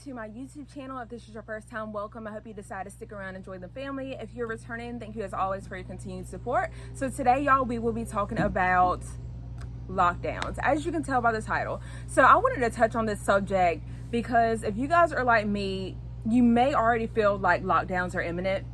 to my YouTube channel. If this is your first time, welcome. I hope you decide to stick around and join the family. If you're returning, thank you as always for your continued support. So today, y'all, we will be talking about lockdowns, as you can tell by the title. So I wanted to touch on this subject because if you guys are like me, you may already feel like lockdowns are imminent.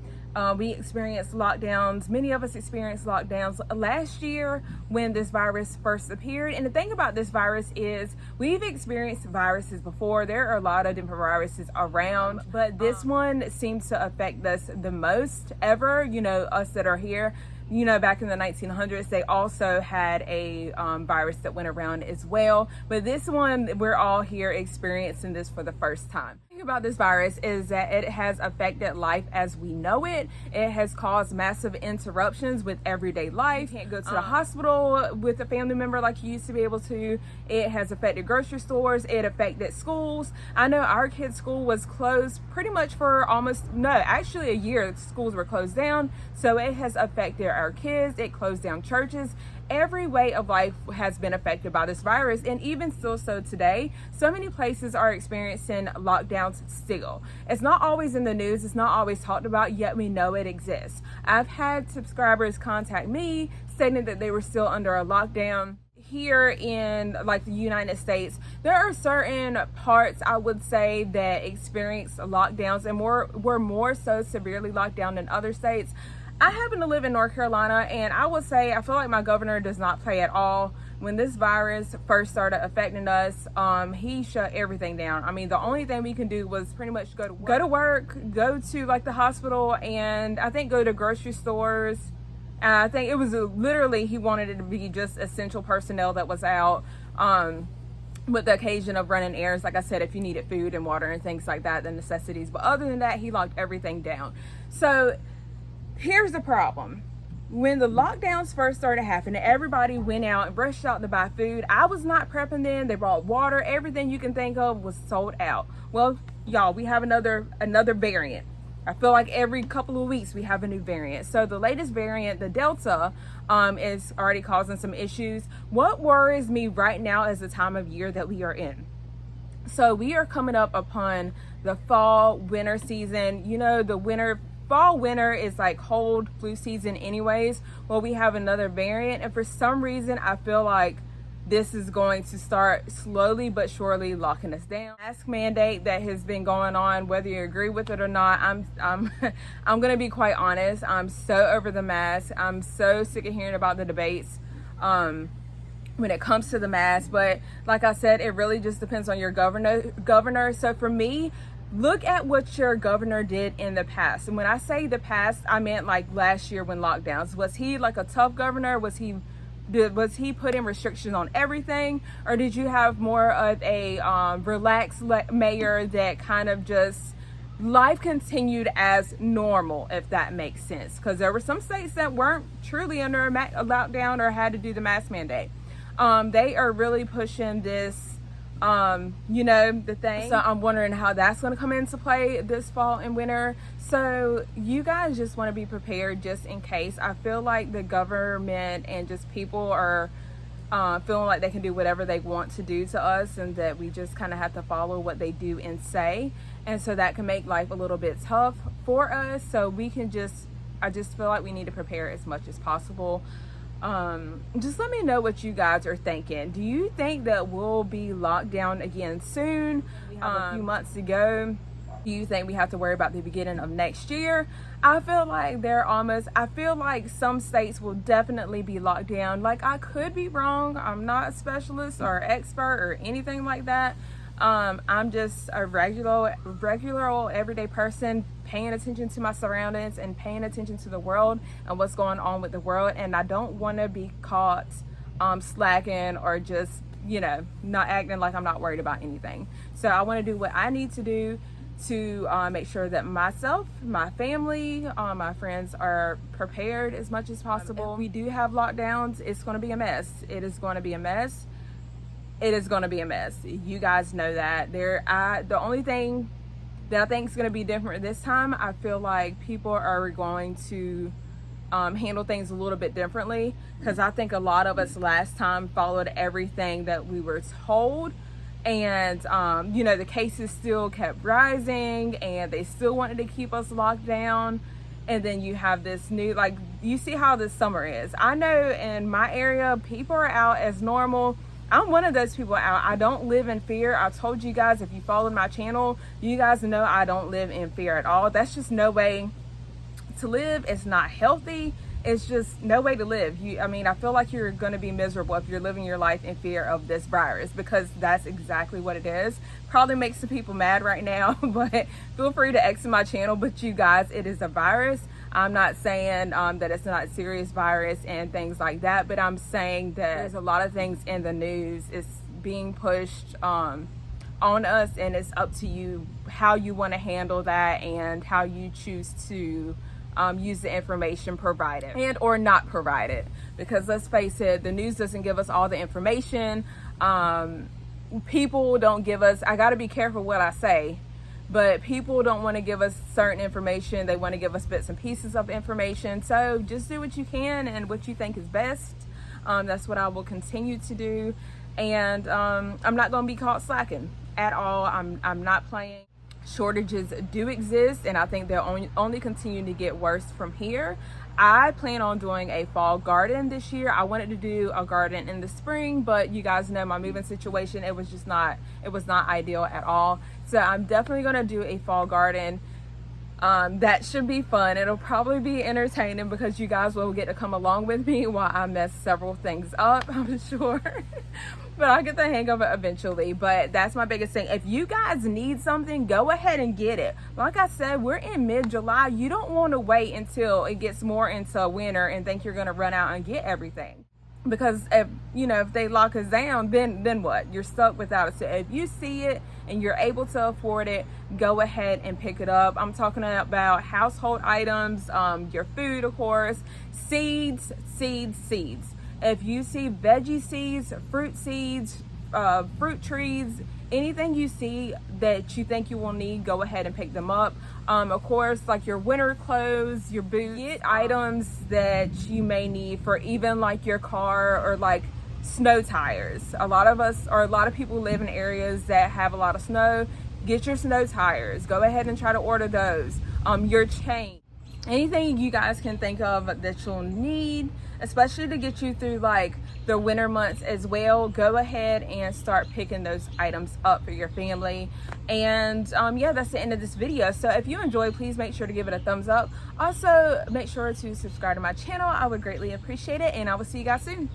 We experienced lockdowns. Many of us experienced lockdowns last year when this virus first appeared. And the thing about this virus is we've experienced viruses before. There are a lot of different viruses around, but this one seems to affect us the most ever. You know, us that are here, you know, back in the 1900s, they also had a virus that went around as well. But this one, we're all here experiencing this for the first time. The thing about this virus is that it has affected life as we know it. It has caused massive interruptions with everyday life. You can't go to the hospital with a family member like you used to be able to. It has affected grocery stores. It affected schools. I know our kids' school was closed pretty much for actually a year. Schools were closed down. So it has affected our kids. It closed down churches. Every way of life has been affected by this virus, and even still so today, so many places are experiencing lockdowns still. It's not always in the news, it's not always talked about, yet we know it exists. I've had subscribers contact me stating that they were still under a lockdown. Here in like the United States, there are certain parts, I would say, that experience lockdowns and were more so severely locked down than other states. I happen to live in North Carolina, and I would say I feel like my governor does not play at all. When this virus first started affecting us, he shut everything down. I mean, the only thing we can do was pretty much go to work, go to like the hospital, and I think go to grocery stores. I think it was literally, he wanted it to be just essential personnel that was out, with the occasion of running errands. Like I said, if you needed food and water and things like that, the necessities. But other than that, he locked everything down. So here's the problem. When the lockdowns first started happening, everybody went out and rushed out to buy food. I was not prepping then. They brought water. Everything you can think of was sold out. Well, y'all, we have another variant. I feel like every couple of weeks we have a new variant. So the latest variant, the Delta, is already causing some issues. What worries me right now is the time of year that we are in. So we are coming up upon the fall winter season. You know, the fall winter is like cold flu season anyways. Well, we have another variant, and for some reason I feel like this is going to start slowly but surely locking us down. Mask mandate that has been going on, whether you agree with it or not, I'm gonna be quite honest. I'm so over the mask. I'm so sick of hearing about the debates when it comes to the mask. But like I said, it really just depends on your governor. So for me, look at what your governor did in the past. And when I say the past, I meant like last year when lockdowns. Was he like a tough governor? Was he putting restrictions on everything? Or did you have more of a relaxed mayor that kind of just life continued as normal, if that makes sense? Because there were some states that weren't truly under a lockdown or had to do the mask mandate. They are really pushing this, you know, the thing. So I'm wondering how that's going to come into play this fall and winter. So you guys just want to be prepared just in case. I feel like the government and just people are feeling like they can do whatever they want to do to us, and that we just kind of have to follow what they do and say. And so that can make life a little bit tough for us. So we can I just feel like we need to prepare as much as possible. Just let me know what you guys are thinking. Do you think that we'll be locked down again soon? We have a few months to go. Do you think we have to worry about the beginning of next year? I feel like some states will definitely be locked down. Like, I could be wrong. I'm not a specialist or expert or anything like that. I'm just a regular old everyday person paying attention to my surroundings and paying attention to the world and what's going on with the world. And I don't want to be caught slacking or just, you know, not acting like I'm not worried about anything. So I want to do what I need to do to make sure that myself, my family, my friends are prepared as much as possible. If we do have lockdowns, it's going to be a mess. It is going to be a mess. It is going to be a mess. You guys know that. The only thing that I think is going to be different this time, I feel like people are going to handle things a little bit differently, because I think a lot of us last time followed everything that we were told And you know, the cases still kept rising and they still wanted to keep us locked down. And then you have this new, like, you see how this summer is. I know in my area people are out as normal. I'm one of those people out. I don't live in fear. I told you guys, if you followed my channel, you guys know I don't live in fear at all. That's just no way to live. It's not healthy. It's just no way to live. I mean, I feel like you're going to be miserable if you're living your life in fear of this virus, because that's exactly what it is. Probably makes some people mad right now, but feel free to exit my channel. But you guys, it is a virus. I'm not saying that it's not a serious virus and things like that, but I'm saying that there's a lot of things in the news. It's being pushed on us, and it's up to you how you want to handle that and how you choose to use the information provided and or not provided. Because let's face it, the news doesn't give us all the information. People don't give us, I got to be careful what I say, but people don't want to give us certain information. They want to give us bits and pieces of information. So just do what you can and what you think is best. That's what I will continue to do. And I'm not going to be caught slacking at all. I'm not playing. Shortages do exist, and I think they'll only continue to get worse from here. I plan on doing a fall garden this year. I wanted to do a garden in the spring, but you guys know my moving situation, it was not ideal at all. So I'm definitely going to do a fall garden. That should be fun. It'll probably be entertaining because you guys will get to come along with me while I mess several things up, I'm sure. But I'll get the hang of it eventually. But that's my biggest thing. If you guys need something, go ahead and get it. Like I said, we're in mid-July. You don't want to wait until it gets more into winter and think you're going to run out and get everything. Because if they lock us down, then what? You're stuck without it. So if you see it and you're able to afford it, go ahead and pick it up. I'm talking about household items, your food, of course, seeds. If you see veggie seeds, fruit trees, anything you see that you think you will need, go ahead and pick them up. Of course, like your winter clothes, your boots, get items that you may need for even like your car, or like snow tires. A lot of people live in areas that have a lot of snow. Get your snow tires. Go ahead and try to order those. Your chain. Anything you guys can think of that you'll need, especially to get you through like the winter months as well, go ahead and start picking those items up for your family. And yeah, that's the end of this video. So if you enjoyed, please make sure to give it a thumbs up. Also, make sure to subscribe to my channel. I would greatly appreciate it, and I will see you guys soon.